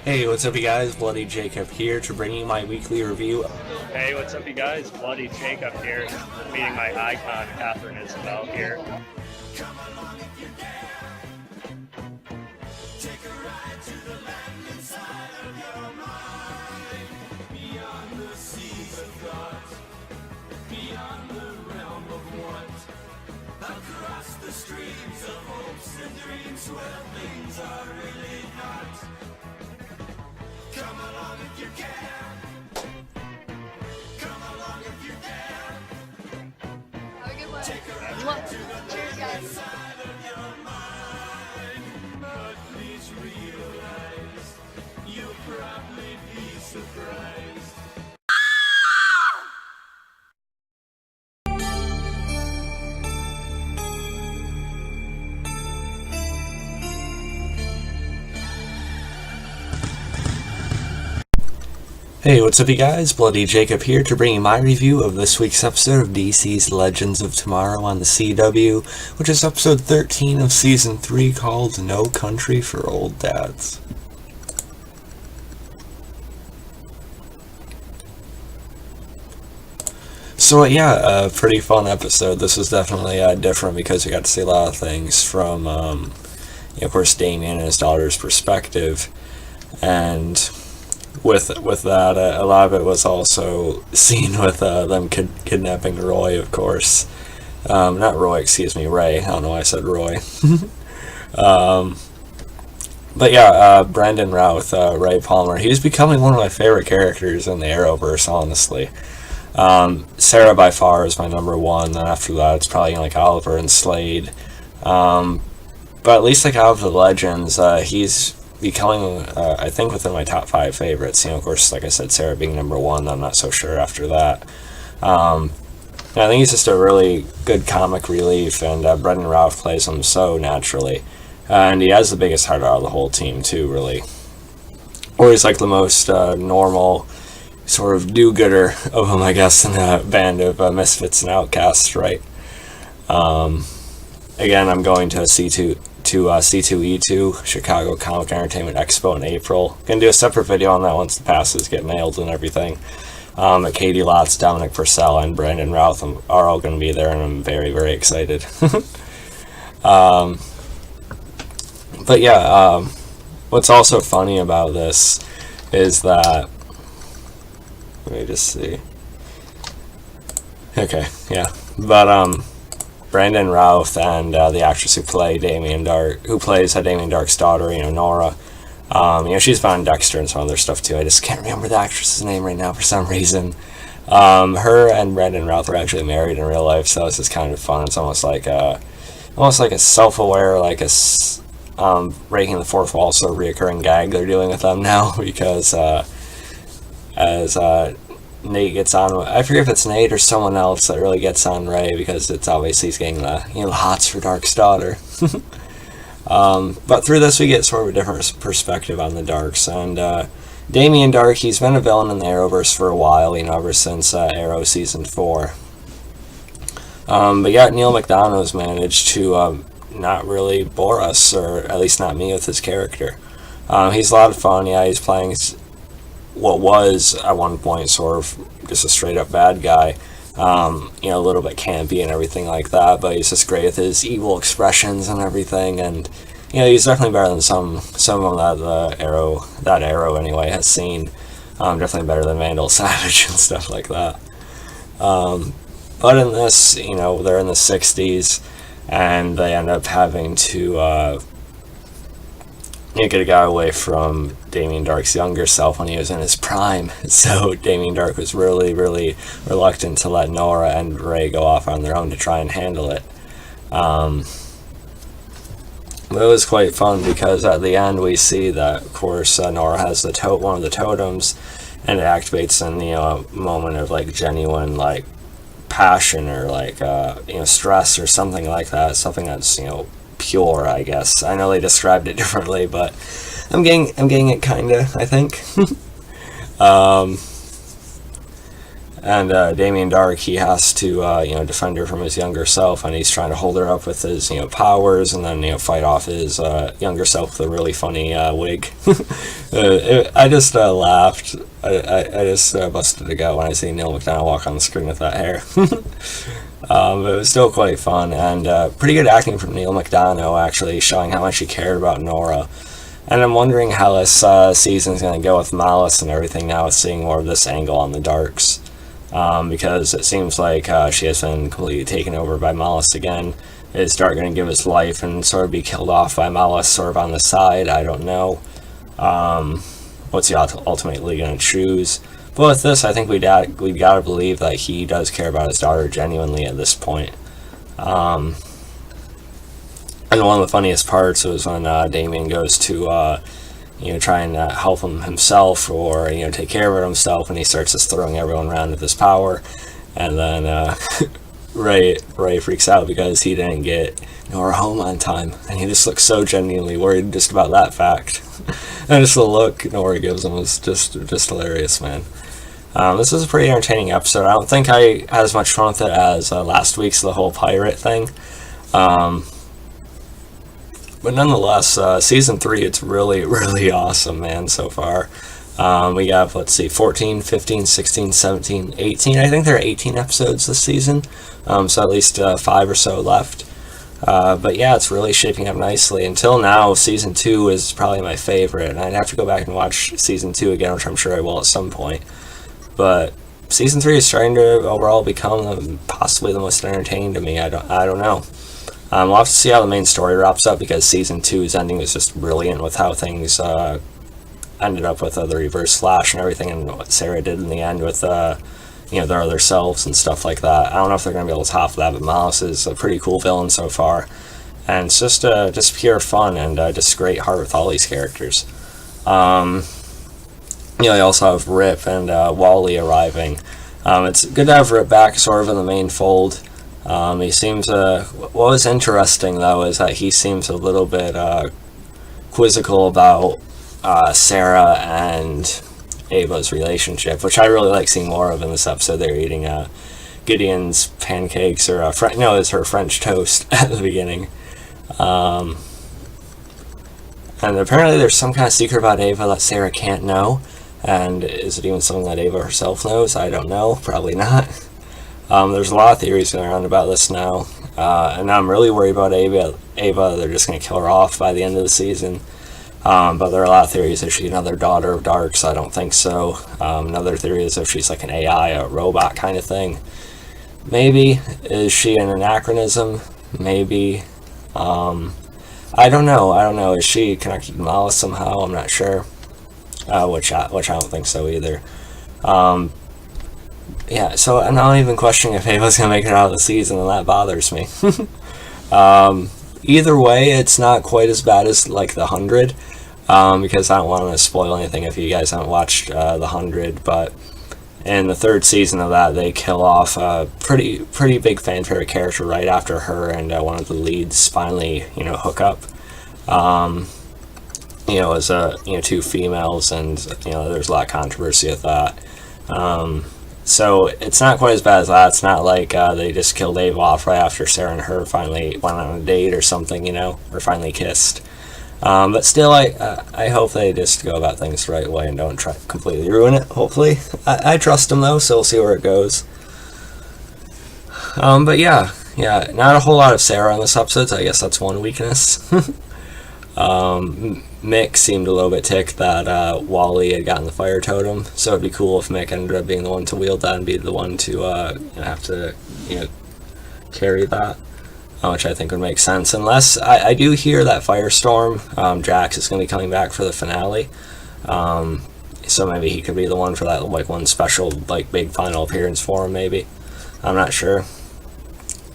Hey, what's up you guys? Bloody Jacob here to bring you my weekly review. Hey, what's up you guys? Bloody Jacob here, meeting my icon, Catherine Isabel here. Across the streams of hopes and dreams where things are really not. Come along if you can. Come along if you dare. Have a good one. Cheers, guys. Side of your mind, but please realize you'll probably be surprised. Hey, what's up you guys? Bloody Jacob here to bring you my review of this week's episode of DC's Legends of Tomorrow on the CW, which is episode 13 of season 3 called No Country for Old Dads. So yeah, a pretty fun episode. This was definitely different because we got to see a lot of things from, of course, Damien and his daughter's perspective, and with that, a lot of it was also seen with them kidnapping Roy, of course. Not Roy, excuse me, Ray. I don't know why I said Roy. But yeah, Brandon Routh, Ray Palmer, he's becoming one of my favorite characters in the Arrowverse, honestly. Sara by far is my number one, then after that it's probably like Oliver and Slade. But at least like out of the Legends, he's becoming, I think, within my top 5 favorites. Of course, like I said, Sara being number 1, I'm not so sure after that. I think he's just a really good comic relief, and Brendan Routh plays him so naturally. And he has the biggest heart out of the whole team, too, really. Or he's like the most normal sort of do-gooder of them, I guess, in a band of misfits and outcasts, right? Again, I'm going to C2E2, Chicago Comic Entertainment Expo in April. Gonna do a separate video on that once the passes get mailed and everything. Katie Lotz, Dominic Purcell, and Brandon Routh are all gonna be there, and I'm very, very excited. But yeah, what's also funny about this is that, let me just see. Okay, yeah, but Brandon Routh and the actress who plays Damien Darhk's daughter, Nora. She's found Dexter and some other stuff too. I just can't remember the actress's name right now for some reason. Her and Brandon Routh are actually married in real life, so this is kind of fun. It's almost like a self-aware, like a breaking the fourth wall, so reoccurring gag they're doing with them now, because as Nate gets on, I forget if it's Nate or someone else that really gets on Ray, because it's obviously he's getting the hots for Dark's daughter. But through this we get sort of a different perspective on the Darks, and Damien Darhk, he's been a villain in the Arrowverse for a while, ever since Arrow season 4. But yeah, Neal McDonough has managed to not really bore us, or at least not me, with his character. He's a lot of fun. Yeah, he's playing what was at one point sort of just a straight up bad guy, a little bit campy and everything like that, but he's just great with his evil expressions and everything, and he's definitely better than some of them that Arrow anyway has seen. Definitely better than Vandal Savage and stuff like that. But in this, they're in the 60s, and they end up having to get a guy away from Damien Darhk's younger self when he was in his prime. So Damien Darhk was really, really reluctant to let Nora and Ray go off on their own to try and handle it. But it was quite fun, because at the end we see that, of course, Nora has one of the totems, and it activates in the moment of like genuine like passion, or like stress or something like that. Something that's pure, I guess. I know they described it differently, but I'm getting it kinda, I think. And Damien Darhk, he has to defend her from his younger self, and he's trying to hold her up with his powers, and then fight off his younger self with a really funny wig. I just laughed. I just busted a gut when I see Neal McDonough walk on the screen with that hair. But it was still quite fun, and pretty good acting from Neal McDonough, actually showing how much he cared about Nora. And I'm wondering how this season's going to go with Malice and everything now, with seeing more of this angle on the Darks. Because it seems like she has been completely taken over by Malice again. Is Dark going to give his life and sort of be killed off by Malice sort of on the side? I don't know. What's he ultimately going to choose? But with this, I think we got to believe that he does care about his daughter genuinely at this point. And one of the funniest parts was when Damien goes to try and help him himself, or take care of it himself, and he starts just throwing everyone around with his power, and then Ray freaks out because he didn't get Nora home on time, and he just looks so genuinely worried just about that fact. And just the look Nora gives him was just hilarious, man. This was a pretty entertaining episode. I don't think I had as much fun with it as last week's, the whole pirate thing. But nonetheless, season 3, it's really, really awesome, man, so far. We have, 14, 15, 16, 17, 18. I think there are 18 episodes this season, so at least 5 or so left. But yeah, it's really shaping up nicely. Until now, season 2 is probably my favorite, and I'd have to go back and watch season 2 again, which I'm sure I will at some point. But season 3 is starting to overall become possibly the most entertaining to me. I don't know. We'll have to see how the main story wraps up, because season 2's ending was just brilliant with how things ended up with the reverse flash and everything, and what Sara did in the end with their other selves and stuff like that. I don't know if they're going to be able to top that, but Malice is a pretty cool villain so far, and it's just pure fun, and just great heart with all these characters. You also have Rip and Wally arriving. It's good to have Rip back sort of in the main fold. He seems what was interesting though is that he seems a little bit quizzical about Sara and Ava's relationship, which I really like seeing more of in this episode. They're eating Gideon's pancakes, or it's her French toast at the beginning. And apparently there's some kind of secret about Ava that Sara can't know. And is it even something that Ava herself knows? I don't know. Probably not. There's a lot of theories going around about this now. And I'm really worried about Ava. They're just going to kill her off by the end of the season. But there are a lot of theories. Is she another daughter of Dark's? I don't think so. Another theory is if she's like an AI, a robot kind of thing. Maybe. Is she an anachronism? Maybe. I don't know. Is she connected to Malice somehow? I'm not sure. Which I don't think so either. Yeah, so I'm not even questioning if Ava's going to make it out of the season, and that bothers me. Either way, it's not quite as bad as, the 100, because I don't want to spoil anything if you guys haven't watched the 100, but in the 3rd season of that, they kill off a pretty big fan favorite character right after her and one of the leads finally, hook up. As two females, and there's a lot of controversy with that. So it's not quite as bad as that. It's not like they just killed Ava off right after Sara and her finally went on a date or something, or finally kissed. But still, I hope they just go about things the right way and don't try to completely ruin it, hopefully. I trust them, though, so we'll see where it goes. But yeah, not a whole lot of Sara in this episode, so I guess that's one weakness. Mick seemed a little bit ticked that Wally had gotten the fire totem, so it'd be cool if Mick ended up being the one to wield that and be the one to have to carry that, which I think would make sense, unless I do hear that Firestorm Jax is going to be coming back for the finale, so maybe he could be the one for that one special big final appearance for him. Maybe, I'm not sure.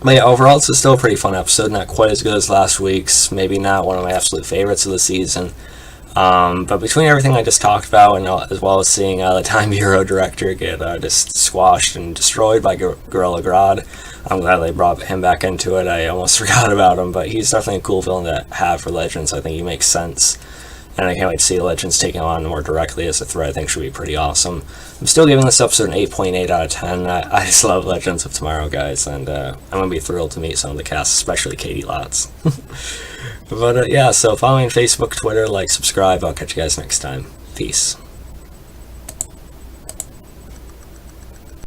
But yeah, overall, it's still a pretty fun episode. Not quite as good as last week's. Maybe not one of my absolute favorites of the season. But between everything I just talked about, and as well as seeing the Time Bureau director get just squashed and destroyed by Gorilla Grodd, I'm glad they brought him back into it. I almost forgot about him, but he's definitely a cool villain to have for Legends. I think he makes sense. and I can't wait to see Legends taking on more directly as a threat. I think should be pretty awesome. I'm still giving this episode an 8.8 out of 10. I just love Legends of Tomorrow, guys, and I'm going to be thrilled to meet some of the cast, especially Katie Lotz. But yeah, so follow me on Facebook, Twitter, like, subscribe. I'll catch you guys next time. Peace.